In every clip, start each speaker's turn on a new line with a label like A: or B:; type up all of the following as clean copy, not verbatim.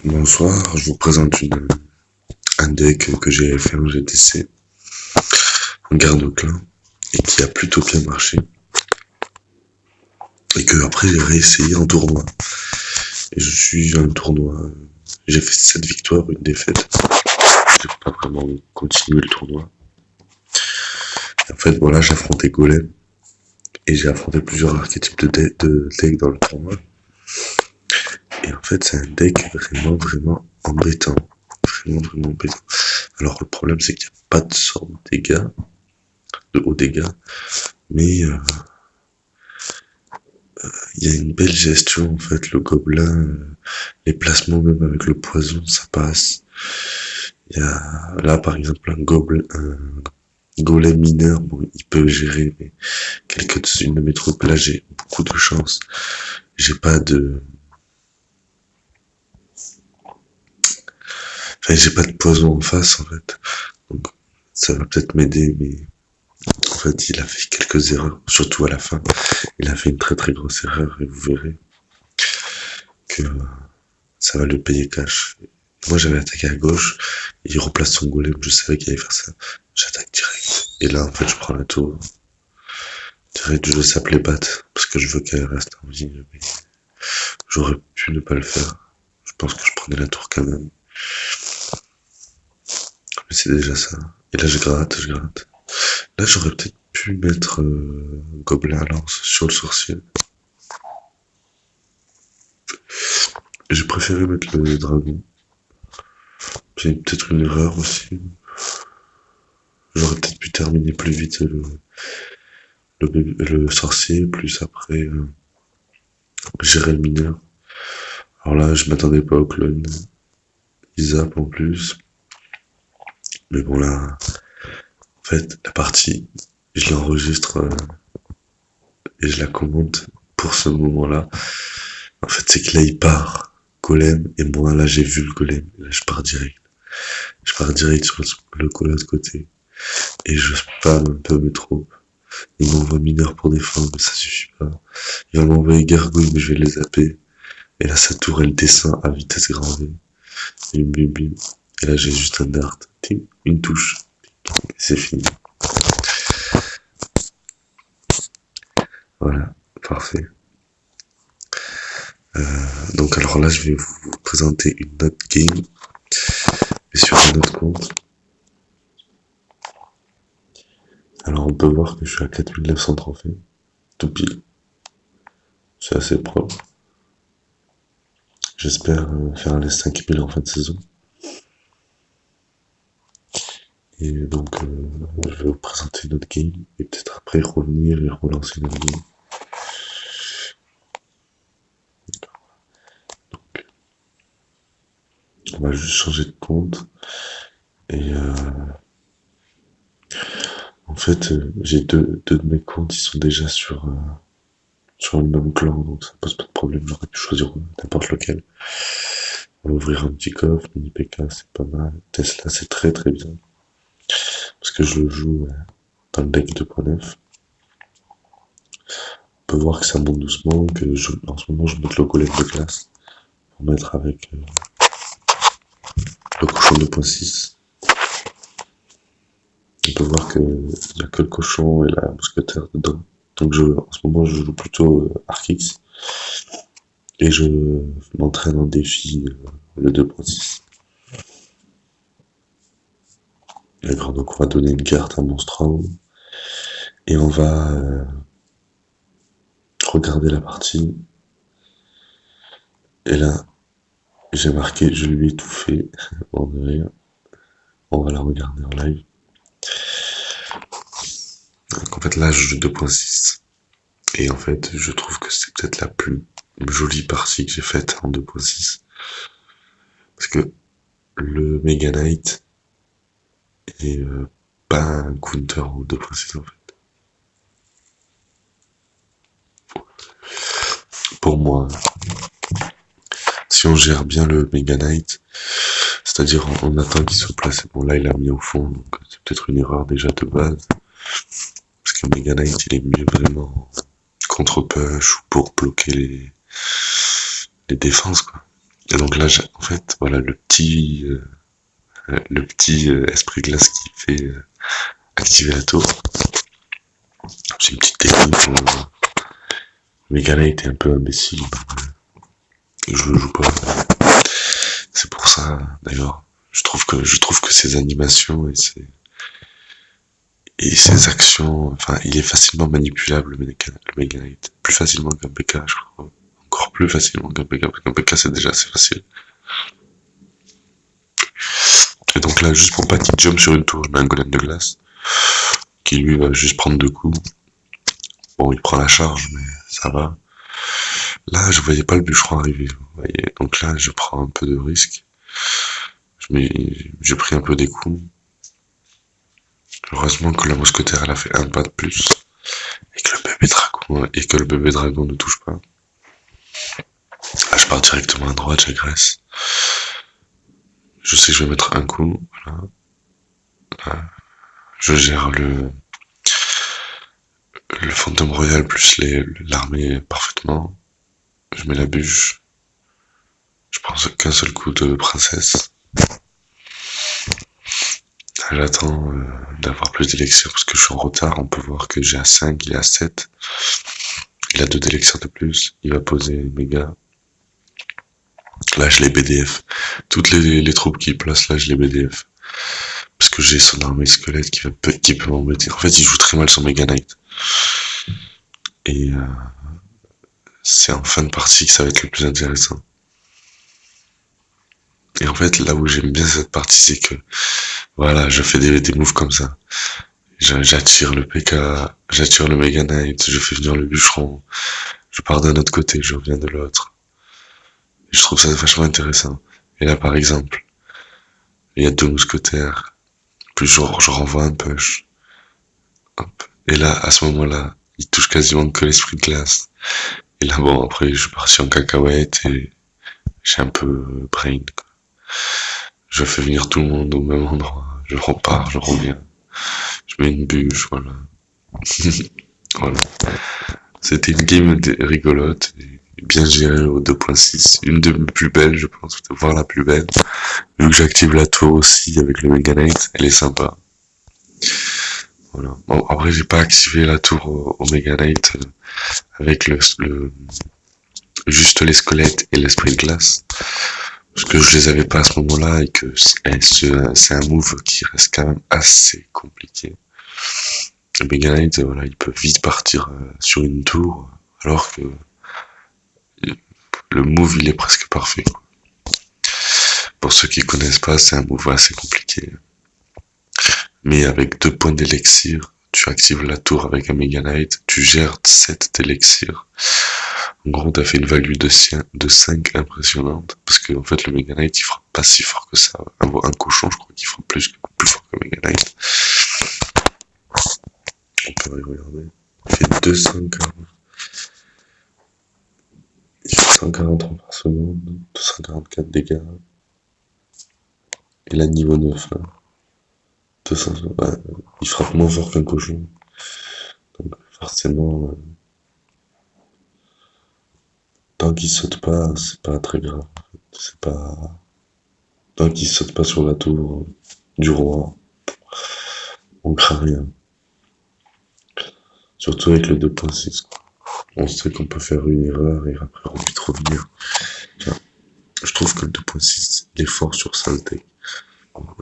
A: Bonsoir, je vous présente un deck que j'ai fait en GTC, en garde clan, et qui a plutôt bien marché, et que après j'ai réessayé en tournoi. Et je suis un tournoi, j'ai fait 7 victoires, une défaite. J'ai pas vraiment continué le tournoi. Et en fait, voilà, j'ai affronté Golem, et j'ai affronté plusieurs archétypes de deck dans le tournoi. Et en fait, c'est un deck vraiment embêtant. Vraiment embêtant. Alors, le problème, c'est qu'il n'y a pas de sort de dégâts, de hauts dégâts, mais il y a une belle gestion, en fait. Le gobelin, les placements, même avec le poison, ça passe. Il y a, là, par exemple, un golem mineur, bon, il peut gérer, mais quelques-unes de mes troupes, là, j'ai beaucoup de chance. J'ai pas de, j'ai pas de poison en face, en fait. Donc, ça va peut-être m'aider, mais en fait, il a fait quelques erreurs, surtout à la fin. Il a fait une très grosse erreur, et vous verrez que ça va le payer cash. Moi, j'avais attaqué à gauche, et il replace son golem, je savais qu'il allait faire ça. J'attaque direct. Et là, en fait, je prends la tour. Direct, je s'appelait bat, parce que je veux qu'elle reste en vie, mais j'aurais pu ne pas le faire. Je pense que je prenais la tour quand même. Mais c'est déjà ça. Et là, je gratte. Là, j'aurais peut-être pu mettre gobelin à lance sur le sorcier. J'ai préféré mettre le dragon. C'est peut-être une erreur aussi. J'aurais peut-être pu terminer plus vite le sorcier, plus après gérer le mineur. Alors là, je m'attendais pas au clone. Il zappe en plus. Mais bon là, en fait, la partie, je l'enregistre et je la commente pour ce moment-là. En fait, c'est que là, il part golem, et moi, là, j'ai vu le golem. Là, je pars direct. sur le l'autre côté. Et je spam un peu mes troupes. Il m'envoie mineur pour défendre, mais ça suffit pas. Il va m'envoyer gargouille, mais je vais les zapper. Et là, sa tour, elle descend à vitesse grand V. Bim. Et là, j'ai juste un dart. Ting, une touche. Et c'est fini. Voilà, parfait. Donc alors là, je vais vous présenter une autre game, mais sur un autre compte. Alors on peut voir que je suis à 4900 trophées, tout pile. C'est assez propre. J'espère faire les 5000 en fin de saison. Et donc je vais vous présenter une autre game, et peut-être après revenir et relancer une autre game. Donc, on va juste changer de compte. Et en fait, j'ai deux de mes comptes, ils sont déjà sur le même clan, donc ça pose pas de problème, j'aurais pu choisir n'importe lequel. On va ouvrir un petit coffre, mini PK c'est pas mal, Tesla c'est très bien, parce que je le joue dans le deck 2.9. On peut voir que ça monte doucement, que en ce moment je monte le golem de classe, pour mettre avec le cochon 2.6. On peut voir qu'il n'y a que le cochon et la mousquetaire dedans. Donc en ce moment je joue plutôt Archix. Et je m'entraîne en défi le 2.6. D'accord, donc on va donner une carte à Monstro. Et on va regarder la partie. Et là, j'ai marqué, je lui ai tout fait. Bon, de rien. On va la regarder en live. Donc en fait là, je joue 2.6. Et en fait, je trouve que c'est peut-être la plus jolie partie que j'ai faite en 2.6. Parce que le Mega Knight est pas un counter au 2.6 en fait. Pour moi, si on gère bien le Mega Knight, c'est-à-dire on attend qu'il se place, bon là il l'a mis au fond, donc c'est peut-être une erreur déjà de base, parce que Mega Knight il est mieux vraiment contre push ou pour bloquer les défenses quoi. Et donc là, en fait, voilà le petit esprit glace qui fait activer la tour. C'est une petite technique. Mega était un peu imbécile. Je le joue pas. C'est pour ça, d'ailleurs. Je trouve que ses animations et ses actions, enfin, il est facilement manipulable, le Mega Knight. Plus facilement qu'un PK, je crois. Encore plus facilement qu'un PK, parce qu'un PK c'est déjà assez facile. Et donc là, juste pour pas qu'il jump sur une tour, je mets un golem de glace, qui lui va juste prendre 2 coups. Bon, il prend la charge, mais ça va. Là, je voyais pas le bûcheron arriver, vous voyez. Donc là, je prends un peu de risque. J'ai pris un peu des coups. Heureusement que la mousquetaire, elle a fait un pas de plus. Et que le bébé dragon ne touche pas. Là, je pars directement à droite, j'agresse. Je sais que je vais mettre un coup, voilà. Là, je gère le fantôme royal plus l'armée parfaitement. Je mets la bûche. Je prends qu'un seul coup de princesse. J'attends d'avoir plus d'élixirs parce que je suis en retard. On peut voir que j'ai à 5, il est à 7. Il a 2 d'élixirs de plus. Il va poser méga. Là, je les BDF. Toutes les troupes qui placent, là, je les BDF. Parce que j'ai son armée squelette qui peut m'embêter. En fait, il joue très mal son Mega Knight. Et c'est en fin de partie que ça va être le plus intéressant. Et en fait, là où j'aime bien cette partie, c'est que, voilà, je fais des moves comme ça. J'attire le PK, j'attire le Mega Knight, je fais venir le bûcheron, je pars d'un autre côté, je reviens de l'autre. Je trouve ça vachement intéressant. Et là, par exemple, il y a 2 mousquetaires, puis je renvoie un push. Hop. Et là, à ce moment-là, il touche quasiment que l'esprit de glace. Et là, bon, après, je suis parti en cacahuète et j'ai un peu brain, quoi. Je fais venir tout le monde au même endroit. Je repars, je reviens. Je mets une bûche, voilà. Voilà. C'était une game rigolote, et bien gérée au 2.6. Une de mes plus belles, je pense, voire la plus belle. Vu que j'active la tour aussi avec le Mega Knight, elle est sympa. Voilà. Bon, après, j'ai pas activé la tour au Mega Knight avec juste les squelettes et l'esprit de glace. Parce que je les avais pas à ce moment-là et que c'est un move qui reste quand même assez compliqué. Le Mega Knight, voilà, il peut vite partir sur une tour, alors que le move, il est presque parfait, quoi. Pour ceux qui connaissent pas, c'est un move assez compliqué. Mais avec 2 points d'élixir, tu actives la tour avec un Mega Knight, tu gères 7 d'élixir. En gros, t'as fait une value de 5 impressionnante, parce que en fait, le Mega Knight, il frappe pas si fort que ça. Un cochon, je crois qu'il frappe plus fort que le Mega Knight. On peut regarder. Il fait 240. Il fait 143 par seconde, 244 dégâts. Et là, niveau 9, là. 200, ouais, il frappe moins fort qu'un cochon. Donc, forcément, tant qu'il saute pas, c'est pas très grave. C'est pas. Tant qu'il saute pas sur la tour du roi, on craint rien. Surtout avec le 2.6, quoi. On sait qu'on peut faire une erreur et après on peut vite revenir. Enfin, je trouve que le 2.6, il est fort sur ça, le deck.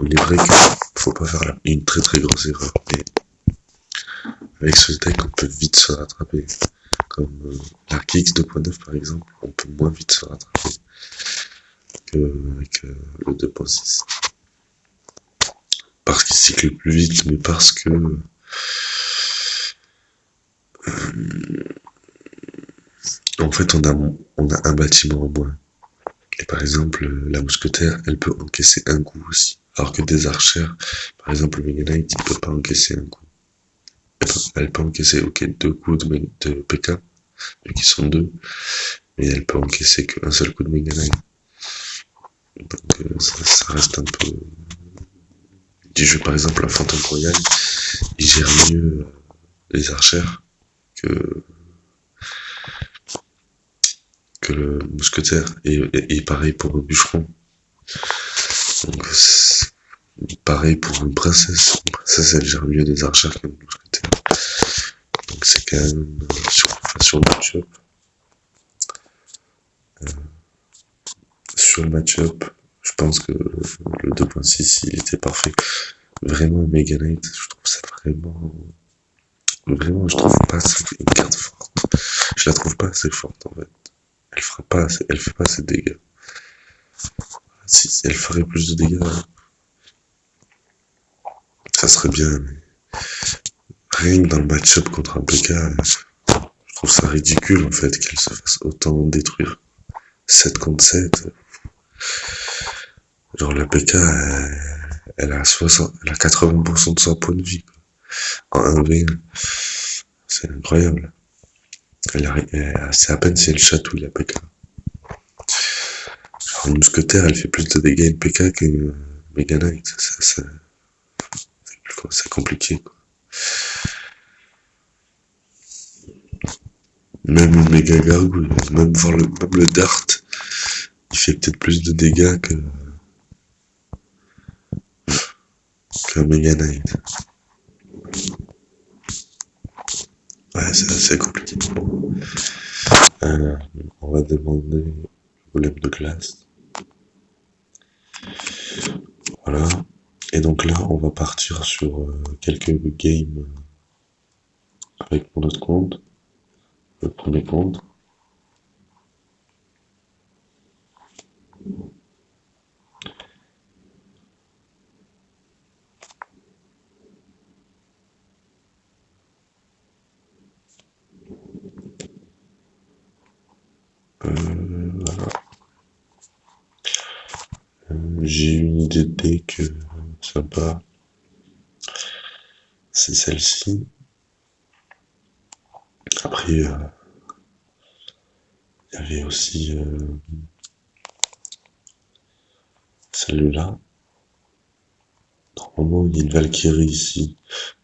A: Il est vrai qu'il faut pas faire une très très grosse erreur. Mais avec ce deck, on peut vite se rattraper. Comme l'Arc X 2.9 par exemple, on peut moins vite se rattraper qu'avec le 2.6. Parce qu'il cycle plus vite, mais parce que en fait on a un bâtiment en moins. Et par exemple, la mousquetaire, elle peut encaisser un coup aussi. Alors que des archères, par exemple le Mega Knight, il peut pas encaisser un coup. Elle peut encaisser, ok, 2 coups de PK, vu qu'ils sont 2, mais elle peut encaisser qu'un seul coup de Mega Knight. Donc ça reste un peu. Du jeu, par exemple, un fantôme royal, il gère mieux les archères que que le mousquetaire. Et pareil pour le bûcheron. Donc, pareil pour une princesse. Une princesse, elle gère mieux des archers qu'un mousquetaire. Donc c'est quand même sur le match-up. Sur le match-up, je pense que le 2.6 il était parfait. Vraiment, Mega Knight, je trouve ça vraiment, je trouve pas une carte forte. Je la trouve pas assez forte en fait. Elle fait pas assez de dégâts. Si elle ferait plus de dégâts, ça serait bien. Mais rien que dans le match-up contre un PK, je trouve ça ridicule en fait qu'elle se fasse autant détruire. 7 contre 7. Genre la PK, elle a 80% de son point de vie. Quoi. En 1v1. C'est incroyable. C'est à peine si elle chatouille la PK. Genre une mousquetaire, elle fait plus de dégâts une PK qu'une Mega Knight. C'est compliqué. Quoi. Même une méga gargouille, même le dart, il fait peut-être plus de dégâts qu'un Mega Knight. Ouais, c'est assez compliqué. On va demander le golem de glace. Voilà. Et donc là, on va partir sur quelques games avec mon autre compte. Le premier compte. Voilà. J'ai une idée de deck sympa. C'est celle-ci. Après, il y avait aussi celle-là. Normalement, il y a une Valkyrie ici.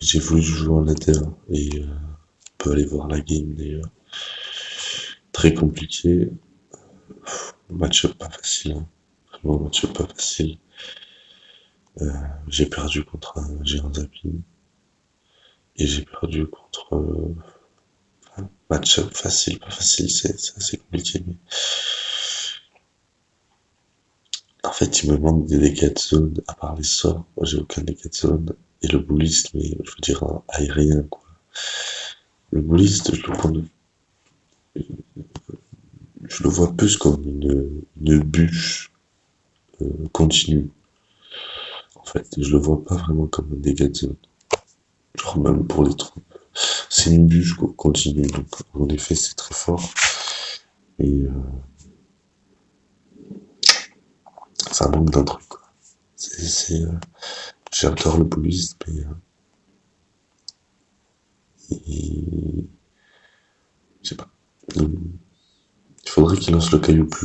A: J'ai voulu jouer en later et on peut aller voir la game d'ailleurs. Très compliqué. Match-up pas facile. Hein. Vraiment, match-up pas facile. J'ai perdu contre un géant zapping. Et j'ai perdu contre... match-up facile, pas facile, c'est assez compliqué. Mais... En fait, il me manque des dégâts de zone, à part les sorts. Moi, j'ai aucun dégât de zone. Et le bullist, mais je veux dire, aérien, quoi. Le bullist, je le vois plus comme une bûche continue. En fait, je le vois pas vraiment comme un dégât de zone. Genre même pour les troupes. C'est une bûche continue, donc en effet c'est très fort. Et ça manque d'un truc, quoi. J'adore le bullist, mais je sais pas. Il faudrait qu'il lance le caillou plus